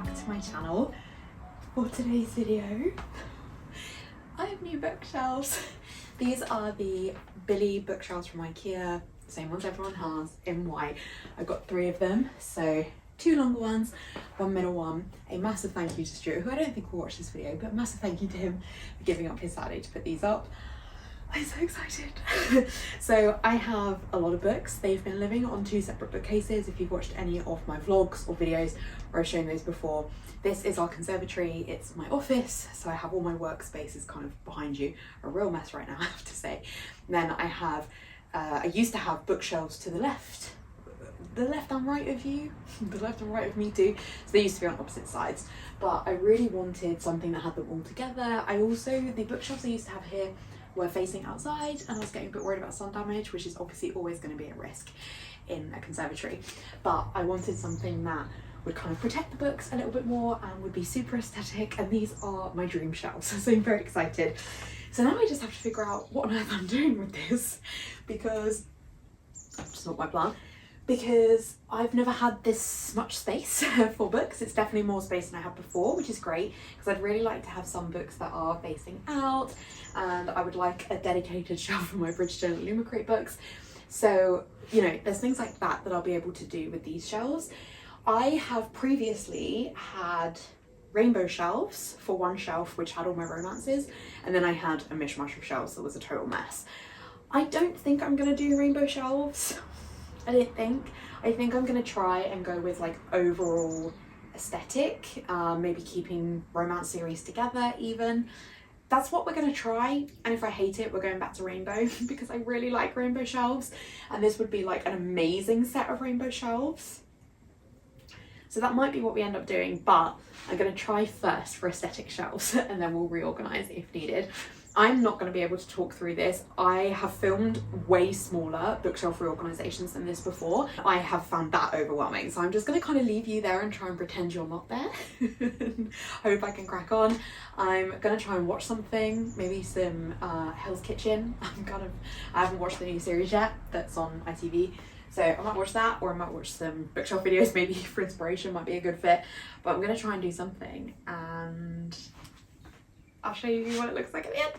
back to my channel. For today's video, I have new bookshelves. These are the Billy bookshelves from IKEA, same ones everyone has, in white. I've got 3 of them, so 2 longer ones, 1 middle one. A massive thank you to Stuart, who I don't think will watch this video, but a massive thank you to him for giving up his Saturday to put these up. I'm so excited. So I have a lot of books. They've been living on 2 separate bookcases. If you've watched any of my vlogs or videos where I've shown those before, this is our conservatory. It's my office, so I have all my workspaces kind of behind you. A real mess right now, I have to say. And then I have, I used to have bookshelves to the left and right of you, the left and right of me too. So they used to be on opposite sides, but I really wanted something that had them all together. The bookshelves I used to have here were facing outside, and I was getting a bit worried about sun damage, which is obviously always going to be a risk in a conservatory, but I wanted something that would kind of protect the books a little bit more and would be super aesthetic, and these are my dream shelves. So I'm very excited. So now I just have to figure out what on earth I'm doing with this, because that's just not my plan, because I've never had this much space for books. It's definitely more space than I had before, which is great, because I'd really like to have some books that are facing out, and I would like a dedicated shelf for my Bridgerton and Lumacrate books. So, you know, there's things like that that I'll be able to do with these shelves. I have previously had rainbow shelves for one shelf, which had all my romances, and then I had a mishmash of shelves that was a total mess. I don't think I'm gonna do rainbow shelves. I think I'm gonna try and go with like overall aesthetic, maybe keeping romance series together even. That's what we're gonna try, and if I hate it, we're going back to rainbow because I really like rainbow shelves, and this would be like an amazing set of rainbow shelves. So that might be what we end up doing, but I'm gonna try first for aesthetic shelves and then we'll reorganize if needed. I'm not going to be able to talk through this. I have filmed way smaller bookshelf reorganizations than this before. I have found that overwhelming. So I'm just going to kind of leave you there and try and pretend you're not there. Hope I can crack on. I'm going to try and watch something, maybe some Hell's Kitchen. I haven't watched the new series yet that's on ITV. So I might watch that, or I might watch some bookshelf videos, maybe for inspiration, might be a good fit. But I'm going to try and do something, and I'll show you what it looks like at the end.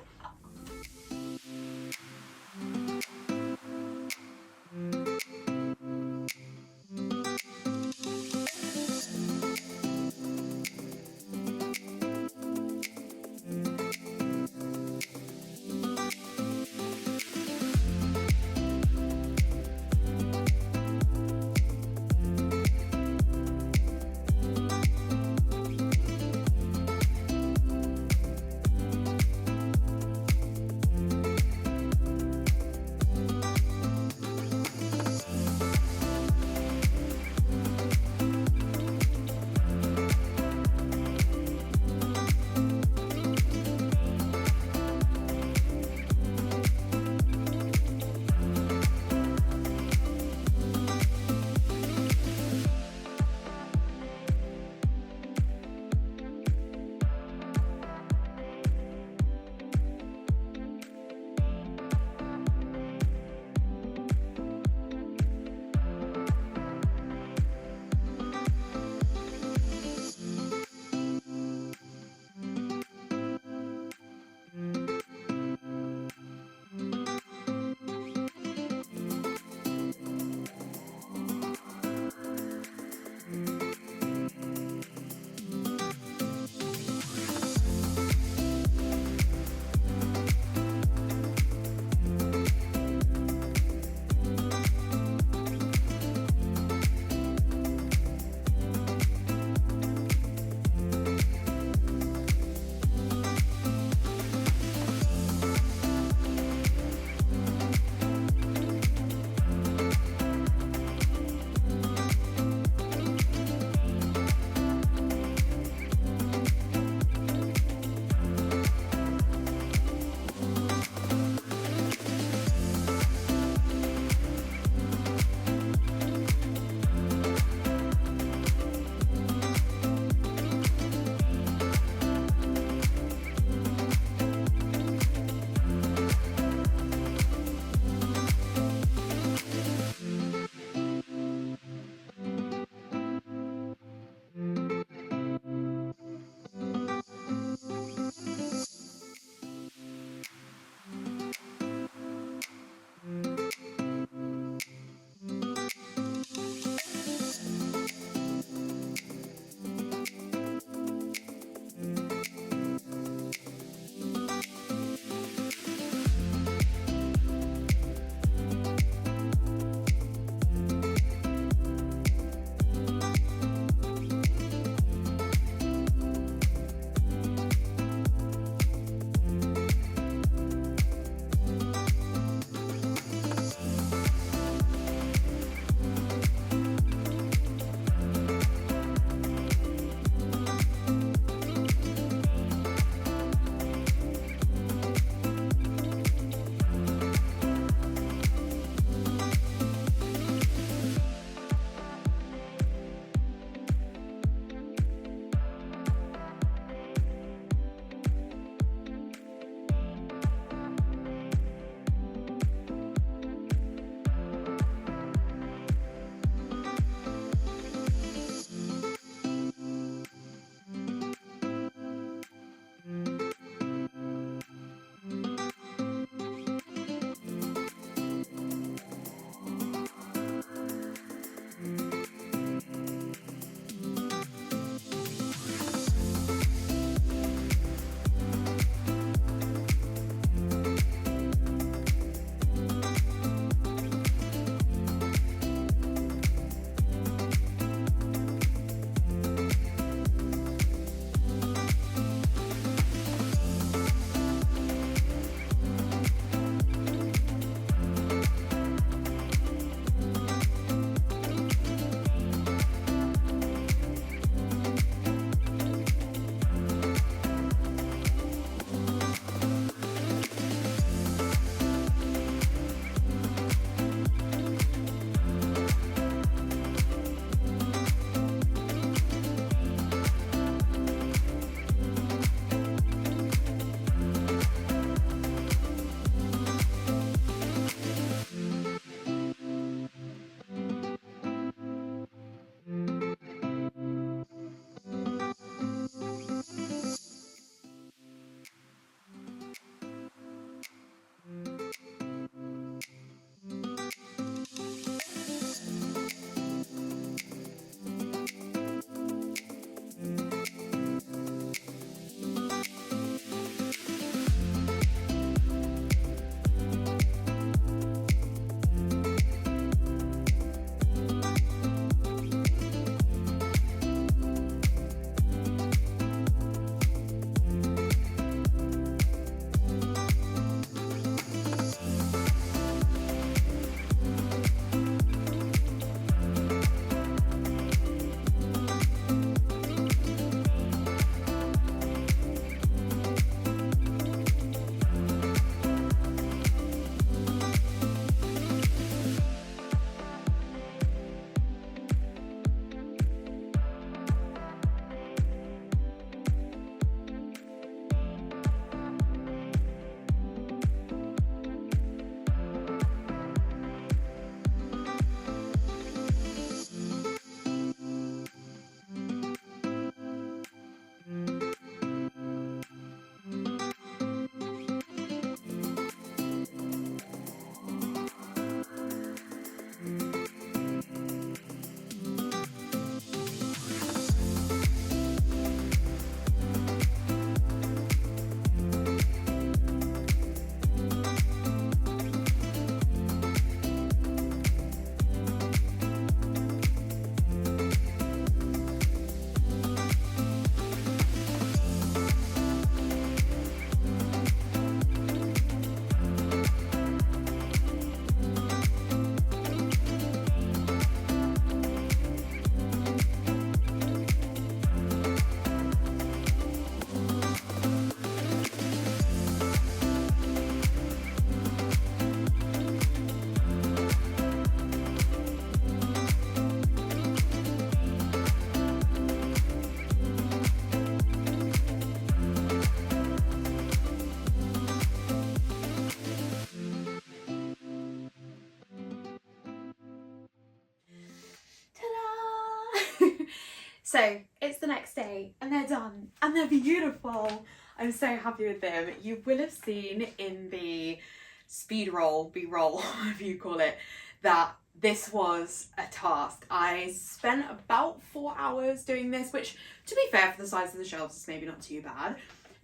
So it's the next day and they're done and they're beautiful. I'm so happy with them. You will have seen in the speed roll, B-roll, whatever you call it, that this was a task. I spent about 4 hours doing this, which, to be fair, for the size of the shelves, is maybe not too bad.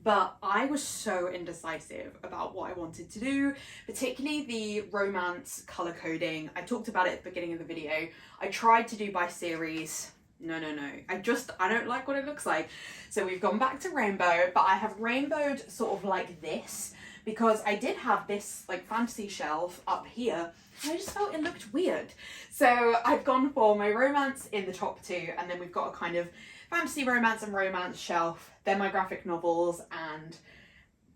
But I was so indecisive about what I wanted to do, particularly the romance colour coding. I talked about it at the beginning of the video. I tried to do by series. No. I don't like what it looks like. So we've gone back to rainbow, but I have rainbowed sort of like this because I did have this like fantasy shelf up here and I just felt it looked weird. So I've gone for my romance in the top two, and then we've got a kind of fantasy romance and romance shelf, then my graphic novels and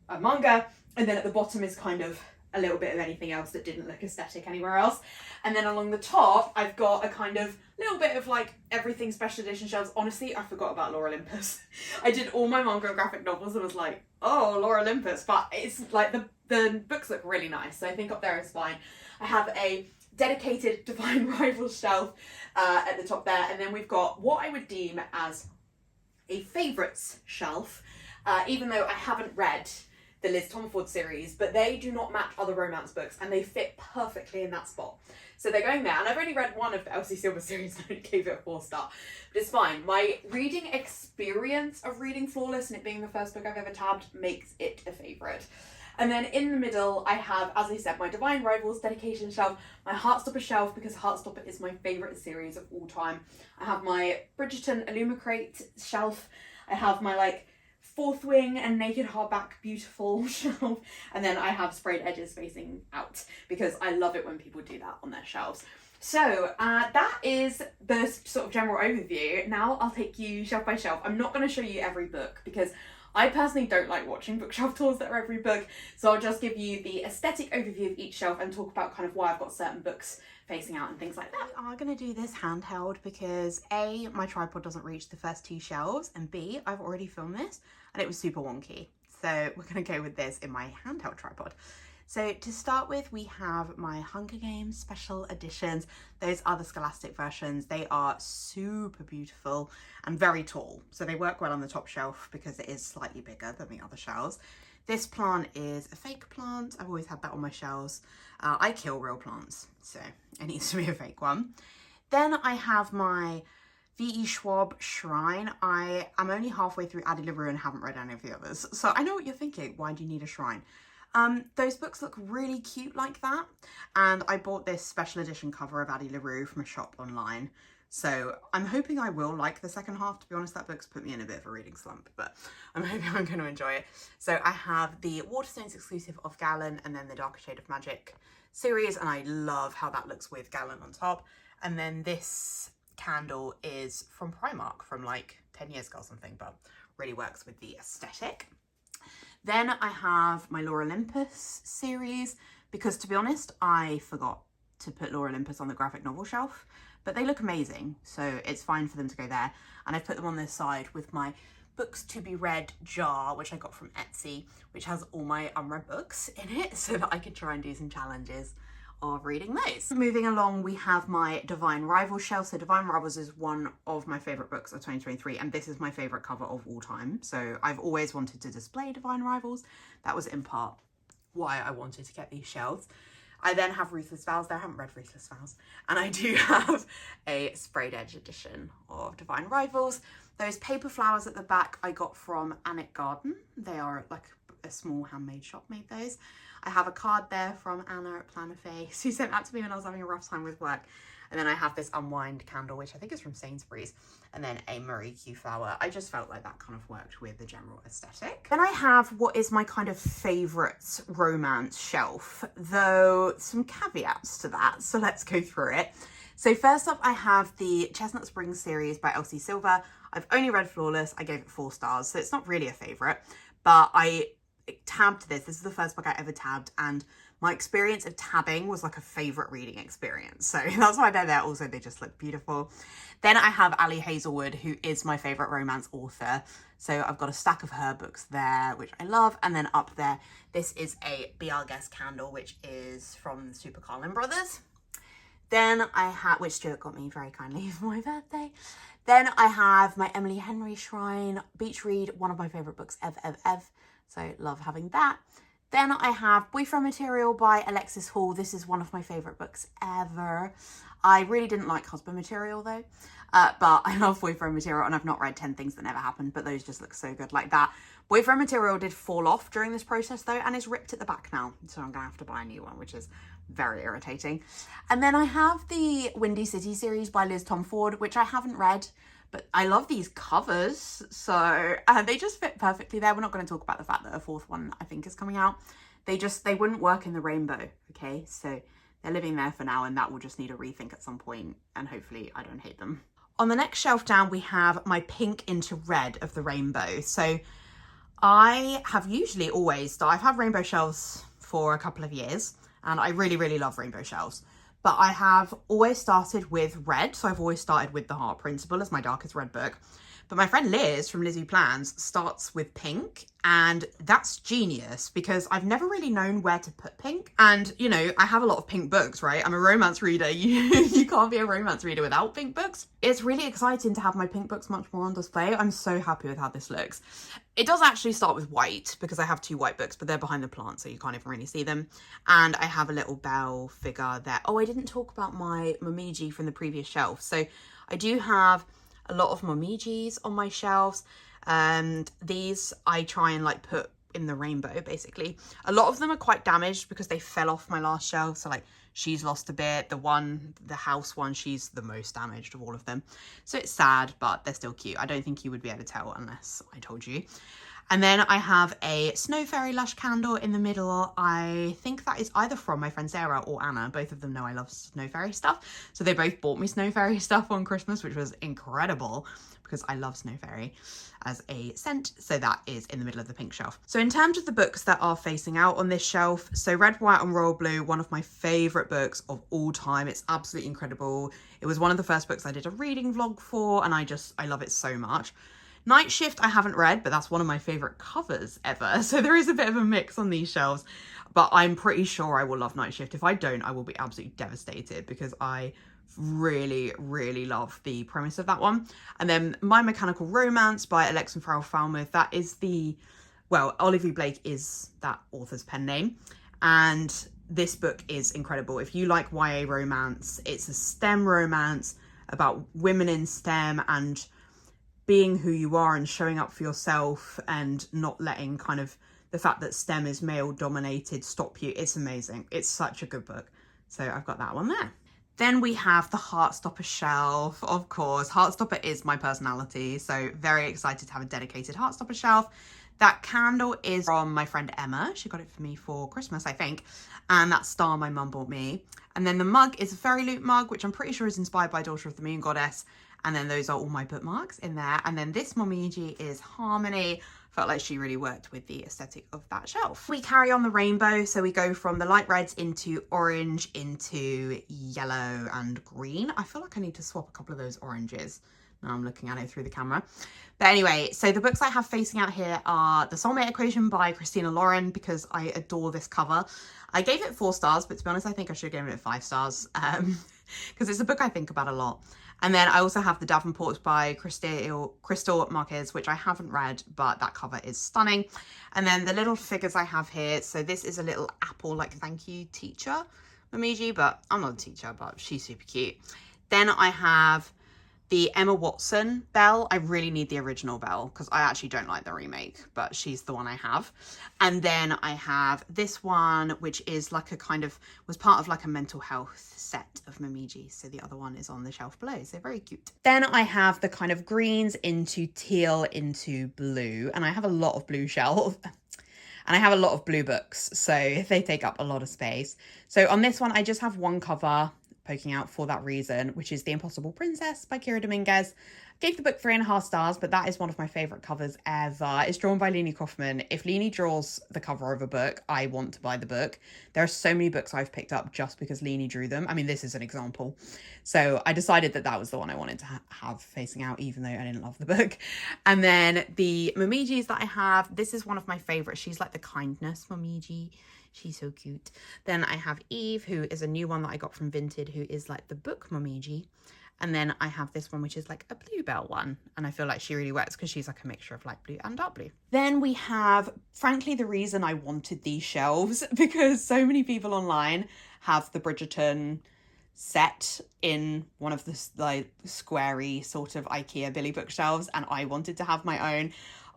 a manga, and then at the bottom is kind of a little bit of anything else that didn't look aesthetic anywhere else. And then along the top, I've got a kind of little bit of like everything special edition shelves. Honestly, I forgot about Lore Olympus. I did all my manga and graphic novels and was like, oh, Lore Olympus, but it's like the books look really nice. So I think up there is fine. I have a dedicated Divine Rivals shelf at the top there. And then we've got what I would deem as a favourites shelf, even though I haven't read the Liz Tomford series, but they do not match other romance books and they fit perfectly in that spot. So they're going there, and I've only read one of the Elsie Silver series and I gave it a 4-star, but it's fine. My reading experience of reading Flawless and it being the first book I've ever tabbed makes it a favourite. And then in the middle, I have, as I said, my Divine Rivals dedication shelf, my Heartstopper shelf, because Heartstopper is my favourite series of all time. I have my Bridgerton Illumicrate shelf. I have my like Fourth Wing and Naked Hardback Beautiful shelf. And then I have sprayed edges facing out because I love it when people do that on their shelves. So that is the sort of general overview. Now I'll take you shelf by shelf. I'm not going to show you every book because I personally don't like watching bookshelf tours that are every book, so I'll just give you the aesthetic overview of each shelf and talk about kind of why I've got certain books facing out and things like that. We are going to do this handheld because A, my tripod doesn't reach the first 2 shelves, and B, I've already filmed this and it was super wonky. So we're going to go with this in my handheld tripod. So to start with, we have my Hunger Games special editions. Those are the Scholastic versions. They are super beautiful and very tall. So they work well on the top shelf because it is slightly bigger than the other shelves. This plant is a fake plant. I've always had that on my shelves. I kill real plants, so it needs to be a fake one. Then I have my V.E. Schwab Shrine. I am only halfway through Addie LaRue and haven't read any of the others. So I know what you're thinking. Why do you need a shrine? Those books look really cute like that, and I bought this special edition cover of Addie LaRue from a shop online, so I'm hoping I will like the second half. To be honest, that book's put me in a bit of a reading slump, but I'm hoping I'm going to enjoy it. So I have the Waterstones exclusive of Gallon and then the Darker Shade of Magic series, and I love how that looks with Gallon on top. And then this candle is from Primark from like 10 years ago or something, but really works with the aesthetic. Then I have my Lore Olympus series, because to be honest, I forgot to put Lore Olympus on the graphic novel shelf, but they look amazing, so it's fine for them to go there. And I've put them on this side with my books to be read jar, which I got from Etsy, which has all my unread books in it so that I could try and do some challenges of reading those. Moving along, we have my Divine Rivals shelf. So Divine Rivals is one of my favourite books of 2023, and this is my favourite cover of all time. So I've always wanted to display Divine Rivals. That was in part why I wanted to get these shelves. I then have Ruthless Vows there. I haven't read Ruthless Vows. And I do have a sprayed edge edition of Divine Rivals. Those paper flowers at the back I got from Annick Garden. They are like a small handmade shop made those. I have a card there from Anna at Plan a Face, who sent that to me when I was having a rough time with work. And then I have this unwind candle, which I think is from Sainsbury's, and then a Marie Q flower. I just felt like that kind of worked with the general aesthetic. Then I have what is my kind of favourites romance shelf, though some caveats to that, so let's go through it. So first up, I have the Chestnut Springs series by Elsie Silver. I've only read Flawless. I gave it 4 stars, so it's not really a favourite, but I tabbed this. This is the first book I ever tabbed, and my experience of tabbing was like a favourite reading experience. So that's why they're there. Also, they just look beautiful. Then I have Ali Hazelwood, who is my favourite romance author. So I've got a stack of her books there, which I love. And then up there, this is a Be Our Guest candle, which is from the Super Carlin Brothers. Then I have, which Stuart got me very kindly for my birthday. Then I have my Emily Henry Shrine Beach Read, one of my favourite books ever. So love having that. Then I have Boyfriend Material by Alexis Hall. This is one of my favourite books ever. I really didn't like Husband Material though, but I love Boyfriend Material, and I've not read 10 Things That Never Happened, but those just look so good like that. Boyfriend Material did fall off during this process though, and is ripped at the back now, so I'm gonna have to buy a new one, which is very irritating. And then I have the Windy City series by Liz Tomford, which I haven't read, but I love these covers, so they just fit perfectly there. We're not going to talk about the fact that a fourth one I think is coming out. They wouldn't work in the rainbow, okay? So they're living there for now, and that will just need a rethink at some point, and hopefully I don't hate them. On the next shelf down, we have my pink into red of the rainbow. So I have usually always, I've had rainbow shelves for a couple of years, and I really love rainbow shelves. But I have always started with red. So I've always started with The Heart Principle as my darkest red book. But my friend Liz from Lizzie Plans starts with pink, and that's genius because I've never really known where to put pink. And, you know, I have a lot of pink books, right? I'm a romance reader. You can't be a romance reader without pink books. It's really exciting to have my pink books much more on display. I'm so happy with how this looks. It does actually start with white because I have 2 white books, but they're behind the plant, so you can't even really see them. And I have a little bell figure there. Oh, I didn't talk about my Momiji from the previous shelf. So I do have a lot of Momijis on my shelves, and these I try and like put in the rainbow basically. A lot of them are quite damaged because they fell off my last shelf, so like she's lost a bit. The house one, she's the most damaged of all of them, so it's sad, but they're still cute. I don't think you would be able to tell unless I told you. And then I have a Snow Fairy Lush candle in the middle. I think that is either from my friend Sarah or Anna. Both of them know I love Snow Fairy stuff. So they both bought me Snow Fairy stuff on Christmas, which was incredible because I love Snow Fairy as a scent. So that is in the middle of the pink shelf. So in terms of the books that are facing out on this shelf, so Red, White and Royal Blue, one of my favourite books of all time. It's absolutely incredible. It was one of the first books I did a reading vlog for, and I love it so much. Night Shift I haven't read, but that's one of my favourite covers ever. So there is a bit of a mix on these shelves, but I'm pretty sure I will love Night Shift. If I don't, I will be absolutely devastated because I really love the premise of that one. And then My Mechanical Romance by Alex and Farrell Falmouth. That is Olivia Blake is that author's pen name. And this book is incredible. If you like YA romance, it's a STEM romance about women in STEM and being who you are and showing up for yourself and not letting kind of the fact that STEM is male dominated stop you. It's amazing. It's such a good book. So I've got that one there. Then we have the Heartstopper shelf, of course. Heartstopper is my personality, so very excited to have a dedicated Heartstopper shelf. That candle is from my friend Emma. She got it for me for Christmas, I think. And that star my mum bought me. And then the mug is a Fairy Loot mug, which I'm pretty sure is inspired by Daughter of the Moon Goddess. And then those are all my bookmarks in there. And then this Momiji is Harmony. Felt like she really worked with the aesthetic of that shelf. We carry on the rainbow. So we go from the light reds into orange, into yellow and green. I feel like I need to swap a couple of those oranges. Now I'm looking at it through the camera. But anyway, so the books I have facing out here are The Soulmate Equation by Christina Lauren, because I adore this cover. I gave it 4 stars, but to be honest, I think I should have given it 5 stars because it's a book I think about a lot. And then I also have The Davenports by Crystal Marquez, which I haven't read, but that cover is stunning. And then the little figures I have here. So this is a little apple, like, thank you, teacher, Momiji, but I'm not a teacher, but she's super cute. Then I have the Emma Watson bell. I really need the original bell because I actually don't like the remake, but she's the one I have. And then I have this one, which is like was part of like a mental health set of Momiji. So the other one is on the shelf below. So very cute. Then I have the kind of greens into teal into blue. And I have a lot of blue shelf. And I have a lot of blue books, so they take up a lot of space. So on this one, I just have one cover poking out for that reason, which is The Impossible Princess by Kira Dominguez. Gave the book 3.5 stars, but that is one of my favourite covers ever. It's drawn by Leanie Kaufman. If Leanie draws the cover of a book, I want to buy the book. There are so many books I've picked up just because Leanie drew them. I mean, this is an example. So I decided that was the one I wanted to have facing out, even though I didn't love the book. And then the Momijis that I have, this is one of my favourites. She's like the kindness Momiji. She's so cute. Then I have Eve, who is a new one that I got from Vinted, who is like the book momiji. And then I have this one, which is like a bluebell one. And I feel like she really works because she's like a mixture of light blue and dark blue. Then we have, frankly, the reason I wanted these shelves, because so many people online have the Bridgerton set in one of the like squarey sort of IKEA Billy bookshelves, and I wanted to have my own.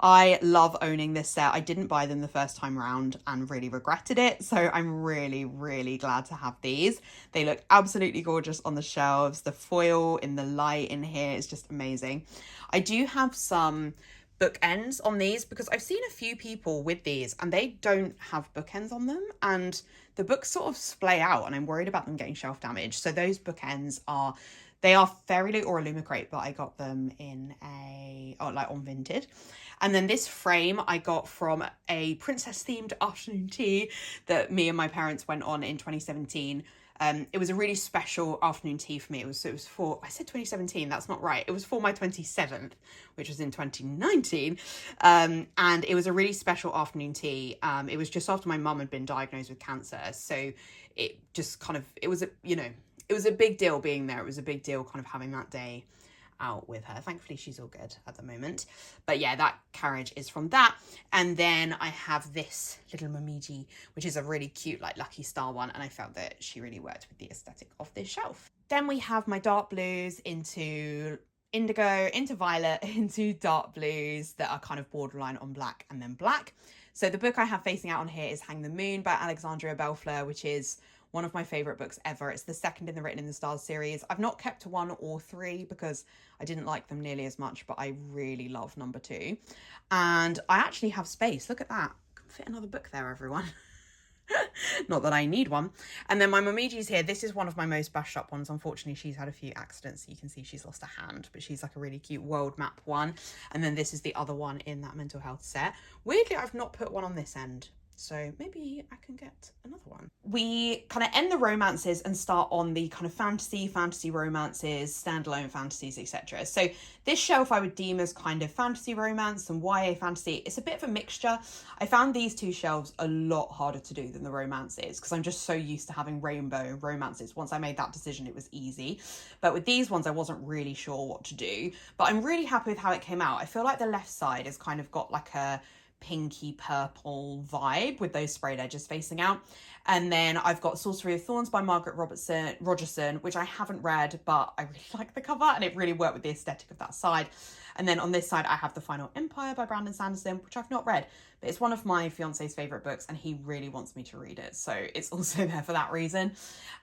I love owning this set. I didn't buy them the first time round and really regretted it. So I'm really, really glad to have these. They look absolutely gorgeous on the shelves. The foil in the light in here is just amazing. I do have some bookends on these because I've seen a few people with these and they don't have bookends on them, and the books sort of splay out, and I'm worried about them getting shelf damage. So those bookends are, they are Fairy or Illumicrate, but I got them in like on Vinted. And then this frame I got from a princess themed afternoon tea that me and my parents went on in 2017. It was a really special afternoon tea for me. It was for, I said 2017, that's not right. It was for my 27th, which was in 2019. And it was a really special afternoon tea. It was just after my mum had been diagnosed with cancer. So it just kind of, it was a, you know, it was a big deal being there. It was a big deal kind of having that day out with her. Thankfully she's all good at the moment, but yeah, that carriage is from that. And then I have this little momiji, which is a really cute like Lucky Star one, and I felt that she really worked with the aesthetic of this shelf. Then we have my dark blues into indigo, into violet, into dark blues that are kind of borderline on black and then black. So the book I have facing out on here is Hang the Moon by Alexandria Bellfleur, which is one of my favourite books ever. It's the second in the Written in the Stars series. I've not kept 1 or 3 because I didn't like them nearly as much, but I really love number 2. And I actually have space. Look at that. I can fit another book there, everyone. Not that I need one. And then my momiji's here. This is one of my most bashed up ones. Unfortunately, she's had a few accidents. So you can see she's lost a hand, but she's like a really cute world map one. And then this is the other one in that mental health set. Weirdly, I've not put one on this end, so maybe I can get another one. We kind of end the romances and start on the kind of fantasy romances, standalone fantasies, etc. So this shelf I would deem as kind of fantasy romance and YA fantasy. It's a bit of a mixture. I found these two shelves a lot harder to do than the romances because I'm just so used to having rainbow romances. Once I made that decision, it was easy. But with these ones, I wasn't really sure what to do. But I'm really happy with how it came out. I feel like the left side has kind of got like a pinky purple vibe with those sprayed edges facing out. And then I've got Sorcery of Thorns by Margaret Rogerson, which I haven't read, but I really like the cover and it really worked with the aesthetic of that side. And then on this side, I have The Final Empire by Brandon Sanderson, which I've not read, but it's one of my fiance's favourite books and he really wants me to read it. So it's also there for that reason.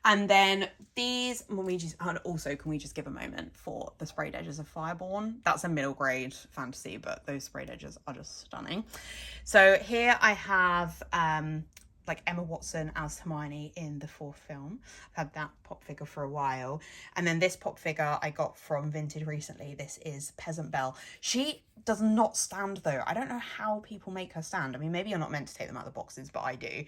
And then these momijis, and also can we just give a moment for the sprayed edges of Fireborn? That's a middle grade fantasy, but those sprayed edges are just stunning. So here I have like Emma Watson as Hermione in the 4th film. I've had that pop figure for a while. And then this pop figure I got from Vinted recently. This is Peasant Belle. She does not stand though. I don't know how people make her stand. I mean, maybe you're not meant to take them out of the boxes, but I do.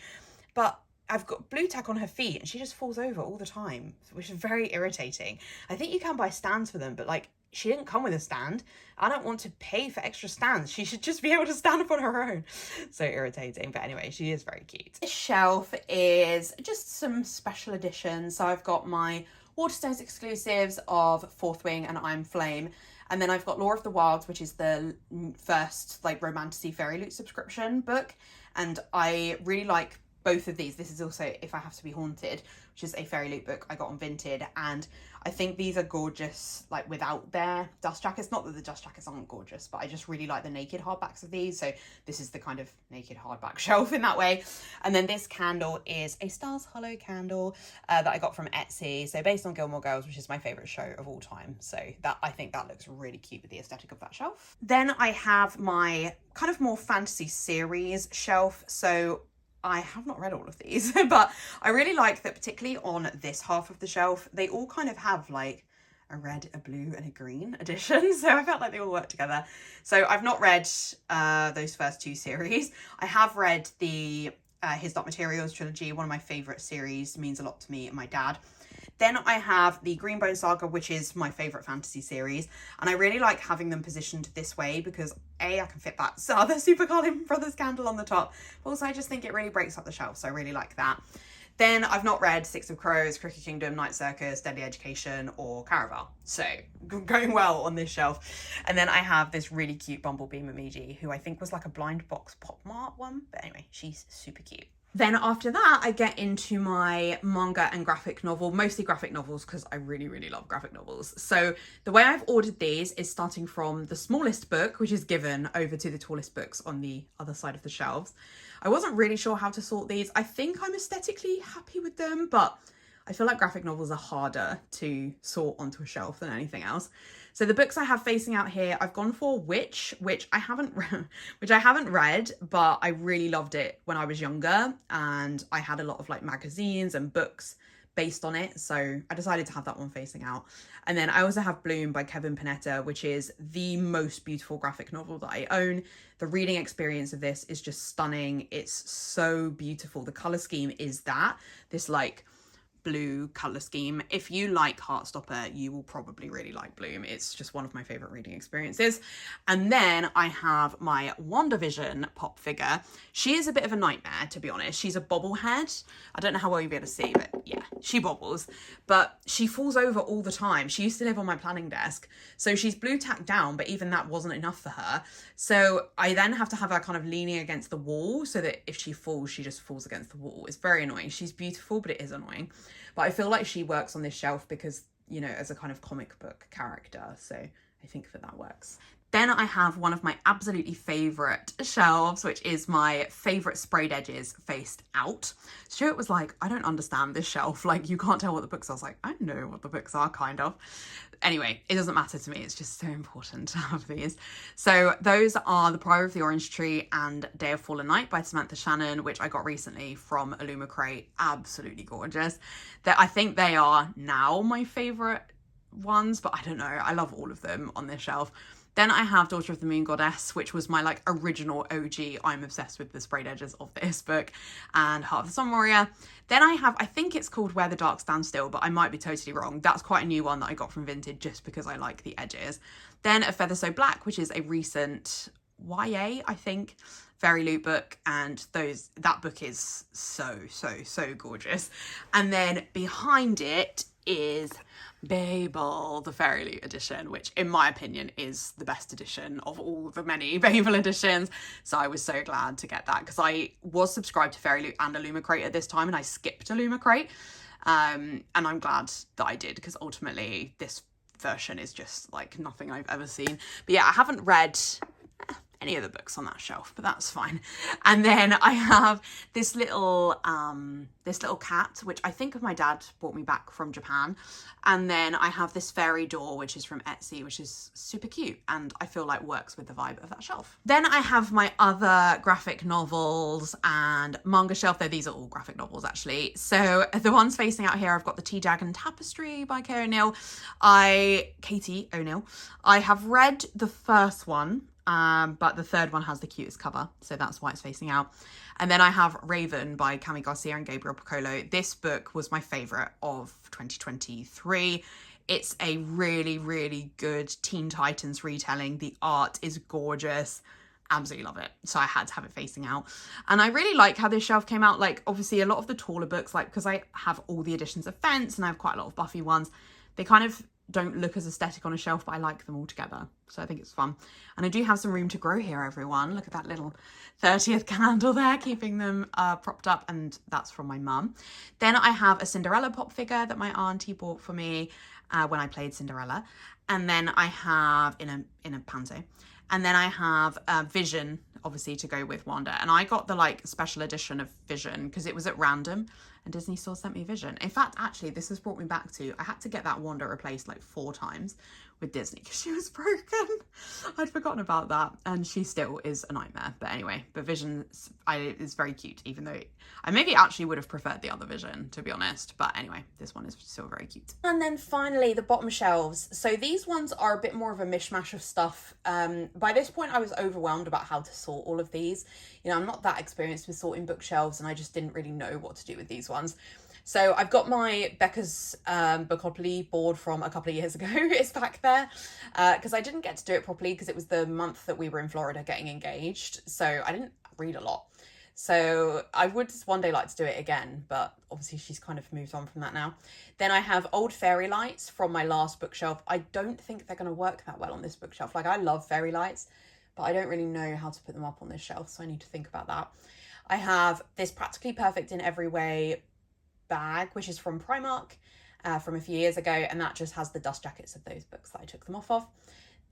But I've got blue tack on her feet and she just falls over all the time, which is very irritating. I think you can buy stands for them, but like, she didn't come with a stand. I don't want to pay for extra stands. She should just be able to stand up on her own. So irritating. But anyway, she is very cute. This shelf is just some special editions. So I've got my Waterstones exclusives of Fourth Wing and I'm Flame. And then I've got Lore of the Wilds, which is the first like romantasy fairy loot subscription book. And I really like both of these. This is also If I Have to Be Haunted, which is a fairy loot book I got on Vinted, and I think these are gorgeous like without their dust jackets. Not that the dust jackets aren't gorgeous, but I just really like the naked hardbacks of these, so this is the kind of naked hardback shelf in that way. And then this candle is a Stars Hollow candle that I got from Etsy, so based on Gilmore Girls, which is my favourite show of all time, so that I think that looks really cute with the aesthetic of that shelf. Then I have my kind of more fantasy series shelf. So I have not read all of these, but I really like that particularly on this half of the shelf, they all kind of have like a red, a blue and a green edition. So I felt like they all work together. So I've not read those first 2 series. I have read the His Dark Materials trilogy, one of my favourite series, means a lot to me and my dad. Then I have the Greenbone Saga, which is my favourite fantasy series. And I really like having them positioned this way because A, I can fit that other Super Carlin Brothers candle on the top. But also I just think it really breaks up the shelf. So I really like that. Then I've not read Six of Crows, Cricket Kingdom, Night Circus, Deadly Education, or Caraval. So going well on this shelf. And then I have this really cute Bumblebee Momiji, who I think was like a blind box pop mart one. But anyway, she's super cute. Then after that, I get into my manga and graphic novel, mostly graphic novels because I really, really love graphic novels. So the way I've ordered these is starting from the smallest book, which is Given, over to the tallest books on the other side of the shelves. I wasn't really sure how to sort these. I think I'm aesthetically happy with them, but I feel like graphic novels are harder to sort onto a shelf than anything else. So the books I have facing out here, I've gone for which I haven't read, but I really loved it when I was younger, and I had a lot of like magazines and books based on it, so I decided to have that one facing out. And then I also have Bloom by Kevin Panetta, which is the most beautiful graphic novel that I own. The reading experience of this is just stunning. It's so beautiful. The color scheme is this like blue color scheme. If you like Heartstopper, you will probably really like Bloom. It's just one of my favorite reading experiences. And then I have my WandaVision pop figure. She is a bit of a nightmare, to be honest. She's a bobblehead. I don't know how well you'll be able to see, but yeah, she bobbles, but she falls over all the time. She used to live on my planning desk, so she's blue tacked down, but even that wasn't enough for her. So I then have to have her kind of leaning against the wall so that if she falls, she just falls against the wall. It's very annoying. She's beautiful, but it is annoying. But I feel like she works on this shelf because, you know, as a kind of comic book character. So I think that works. Then I have one of my absolutely favourite shelves, which is my favourite sprayed edges faced out. Stuart was like, I don't understand this shelf. Like, you can't tell what the books are. I was like, I know what the books are, kind of. Anyway, it doesn't matter to me. It's just so important to have these. So those are The Prior of the Orange Tree and Day of Fallen Night by Samantha Shannon, which I got recently from Illuma Crate. Absolutely gorgeous. I think they are now my favourite ones, but I don't know. I love all of them on this shelf. Then I have Daughter of the Moon Goddess, which was my like original OG. I'm obsessed with the sprayed edges of this book, and Heart of the Sun Warrior. Then I have, I think it's called Where the Dark Stands Still, but I might be totally wrong. That's quite a new one that I got from Vinted just because I like the edges. Then A Feather So Black, which is a recent YA, I think, fairy loot book, and that book is so gorgeous. And then behind it is Babel, the Fairy Loot edition, which in my opinion is the best edition of all the many Babel editions. So I was so glad to get that because I was subscribed to Fairy Loot and Illuma Crate at this time, and I skipped Illuma Crate. And I'm glad that I did because ultimately this version is just like nothing I've ever seen. But yeah, I haven't read any of the books on that shelf, but that's fine. And then I have this little cat, which I think my dad brought me back from Japan. And then I have this fairy door, which is from Etsy, which is super cute and I feel like works with the vibe of that shelf. Then I have my other graphic novels and manga shelf, though these are all graphic novels actually. So the ones facing out here, I've got the Tea Dragon Tapestry by Katie O'Neill. I have read the first one, but the third one has the cutest cover, so that's why it's facing out. And then I have Raven by Cami Garcia and Gabriel Piccolo. This book was my favourite of 2023. It's a really good Teen Titans retelling. The art is gorgeous. Absolutely love it. So I had to have it facing out. And I really like how this shelf came out. Like, obviously a lot of the taller books, like, because I have all the editions of Fence and I have quite a lot of Buffy ones, they kind of don't look as aesthetic on a shelf, but I like them all together. So I think it's fun. And I do have some room to grow here, everyone. Look at that little 30th candle there, keeping them propped up. And that's from my mum. Then I have a Cinderella pop figure that my auntie bought for me when I played Cinderella. And then I have in a panto. And then I have Vision, obviously, to go with Wanda. And I got the like special edition of Vision because it was at random and Disney Store sent me Vision. In fact, actually, this has brought me back to, I had to get that Wanda replaced like 4 times with Disney because she was broken. I'd forgotten about that, and she still is a nightmare. But anyway, but Vision is very cute, even though I maybe actually would have preferred the other Vision, to be honest. But anyway, this one is still very cute. And then finally, the bottom shelves. So these ones are a bit more of a mishmash of stuff. By this point, I was overwhelmed about how to sort all of these. You know, I'm not that experienced with sorting bookshelves, and I just didn't really know what to do with these ones. So I've got my Becca's Bookopoly board from a couple of years ago. It's back there because I didn't get to do it properly because it was the month that we were in Florida getting engaged. So I didn't read a lot. So I would one day like to do it again, but obviously she's kind of moved on from that now. Then I have old fairy lights from my last bookshelf. I don't think they're going to work that well on this bookshelf. Like, I love fairy lights, but I don't really know how to put them up on this shelf, so I need to think about that. I have this Practically Perfect in Every Way bag, which is from Primark from a few years ago, and that just has the dust jackets of those books that I took them off of.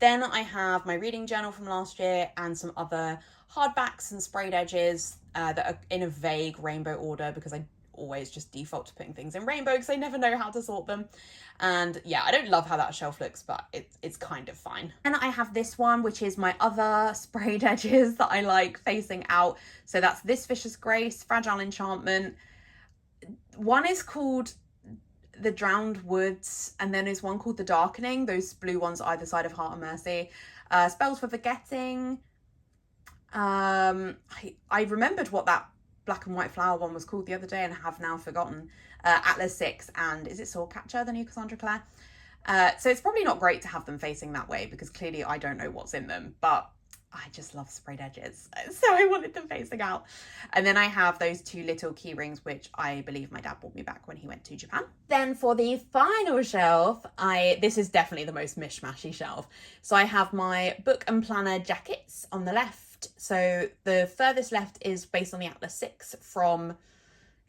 Then I have my reading journal from last year and some other hardbacks and sprayed edges that are in a vague rainbow order because I always just default to putting things in rainbow because I never know how to sort them. And yeah, I don't love how that shelf looks, but it's kind of fine. And I have this one, which is my other sprayed edges that I like facing out. So that's This Vicious Grace, Fragile Enchantment. One is called The Drowned Woods, and then there's one called The Darkening, those blue ones either side of Heart and Mercy. Spells for Forgetting. I remembered what that black and white flower one was called the other day and have now forgotten. Atlas 6 and is it Swordcatcher, the new Cassandra Clare? So it's probably not great to have them facing that way because clearly I don't know what's in them, but I just love sprayed edges, so I wanted them facing out. And then I have those two little key rings, which I believe my dad bought me back when he went to Japan. Then for the final shelf, this is definitely the most mishmashy shelf. So I have my book and planner jackets on the left. So the furthest left is based on the Atlas 6 from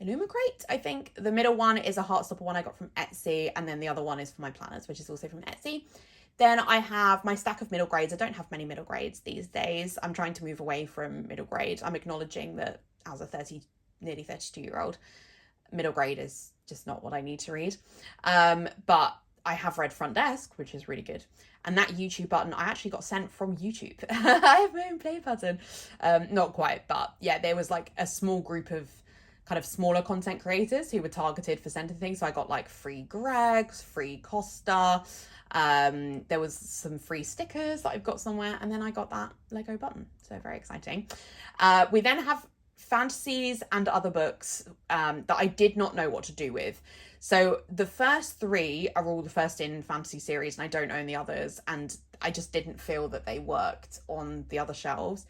Illumicrate, I think. The middle one is a Heartstopper one I got from Etsy, and then the other one is for my planners, which is also from Etsy. Then I have my stack of middle grades. I don't have many middle grades these days. I'm trying to move away from middle grade. I'm acknowledging that as a nearly 32-year-old, middle grade is just not what I need to read. But I have read Front Desk, which is really good. And that YouTube button I actually got sent from YouTube. I have my own play button. Not quite, but yeah, there was like a small group of kind of smaller content creators who were targeted for sending things. So I got like free Greg's, free Costa. There was some free stickers that I've got somewhere, and then I got that Lego button. So very exciting. We then have fantasies and other books that I did not know what to do with. So the first three are all the first in fantasy series, and I don't own the others, and I just didn't feel that they worked on the other shelves.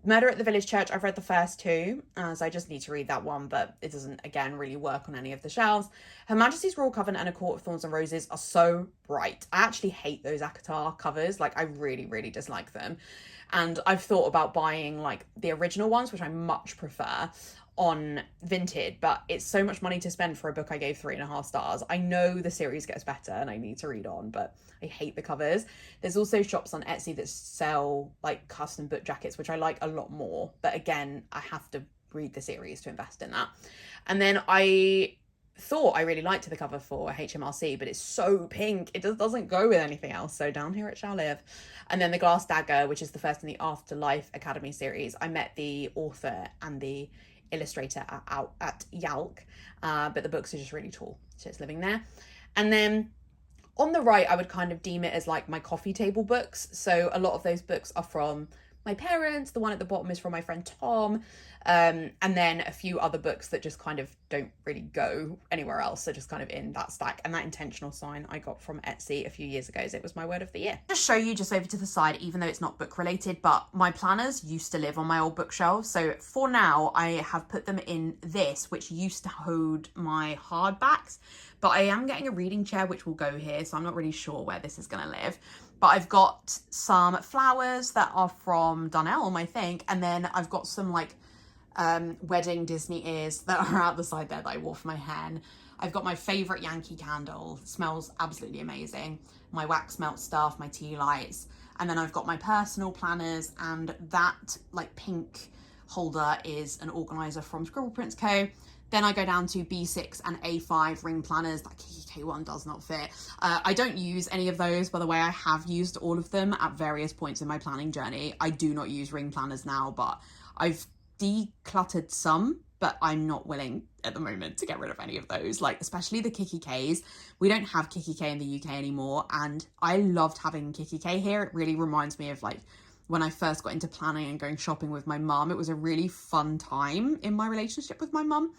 Murder at the Village Church, I've read the first two, so I just need to read that one, but it doesn't, again, really work on any of the shelves. Her Majesty's Royal Covenant and A Court of Thorns and Roses are so bright. I actually hate those ACOTAR covers. Like, I really, really dislike them. And I've thought about buying, like, the original ones, which I much prefer, on Vinted, but it's so much money to spend for a book I gave 3.5 stars. I know the series gets better and I need to read on, but I hate the covers. There's also shops on Etsy that sell like custom book jackets, which I like a lot more, but again, I have to read the series to invest in that. And then I thought I really liked the cover for HMRC, but it's so pink, it just doesn't go with anything else, so down here it shall live. And then The Glass Dagger, which is the first in the Afterlife Academy series. I met the author and the illustrator at Yalk, but the books are just really tall, so it's living there. And then on the right, I would kind of deem it as like my coffee table books. So a lot of those books are from my parents. The one at the bottom is from my friend Tom, and then a few other books that just kind of don't really go anywhere else, so just kind of in that stack. And that intentional sign I got from Etsy a few years ago, so it was my word of the year. Just show you just over to the side, even though it's not book related, but my planners used to live on my old bookshelf. So for now, I have put them in this, which used to hold my hardbacks, but I am getting a reading chair which will go here, so I'm not really sure where this is going to live. But I've got some flowers that are from Dunelm, I think, and then I've got some like wedding Disney ears that are out the side there that I wore for my hen. I've got my favourite Yankee candle, it smells absolutely amazing. My wax melt stuff, my tea lights, and then I've got my personal planners, and that like pink holder is an organiser from Scribble Prints Co. Then I go down to B6 and A5 ring planners. That KK one does not fit. I don't use any of those, by the way. I have used all of them at various points in my planning journey. I do not use ring planners now, but I've decluttered some, but I'm not willing at the moment to get rid of any of those, like especially the Kiki Ks. We don't have Kiki K in the UK anymore, and I loved having Kiki K here. It really reminds me of like when I first got into planning and going shopping with my mum. It was a really fun time in my relationship with my mum.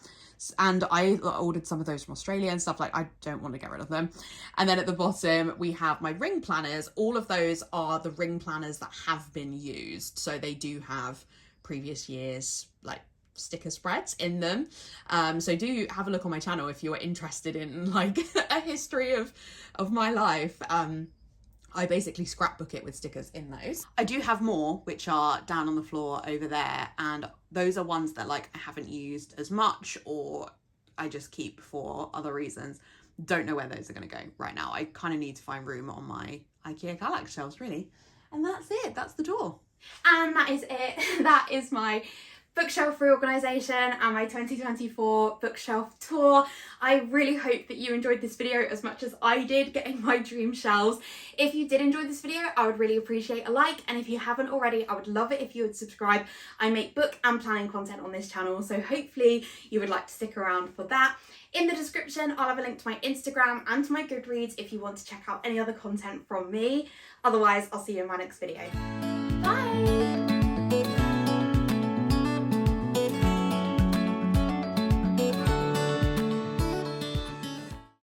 And I ordered some of those from Australia and stuff. Like, I don't want to get rid of them. And then at the bottom, we have my ring planners. All of those are the ring planners that have been used. So they do have previous years, like, sticker spreads in them. So do have a look on my channel if you're interested in, like, a history of my life. I basically scrapbook it with stickers in those. I do have more, which are down on the floor over there, and those are ones that, like, I haven't used as much, or I just keep for other reasons. Don't know where those are going to go right now. I kind of need to find room on my IKEA Kallax shelves, really. And that's it. That's the door. And that is it. That is my bookshelf reorganisation and my 2024 bookshelf tour. I really hope that you enjoyed this video as much as I did getting my dream shelves. If you did enjoy this video, I would really appreciate a like, and if you haven't already, I would love it if you would subscribe. I make book and planning content on this channel, so hopefully you would like to stick around for that. In the description, I'll have a link to my Instagram and to my Goodreads if you want to check out any other content from me. Otherwise, I'll see you in my next video.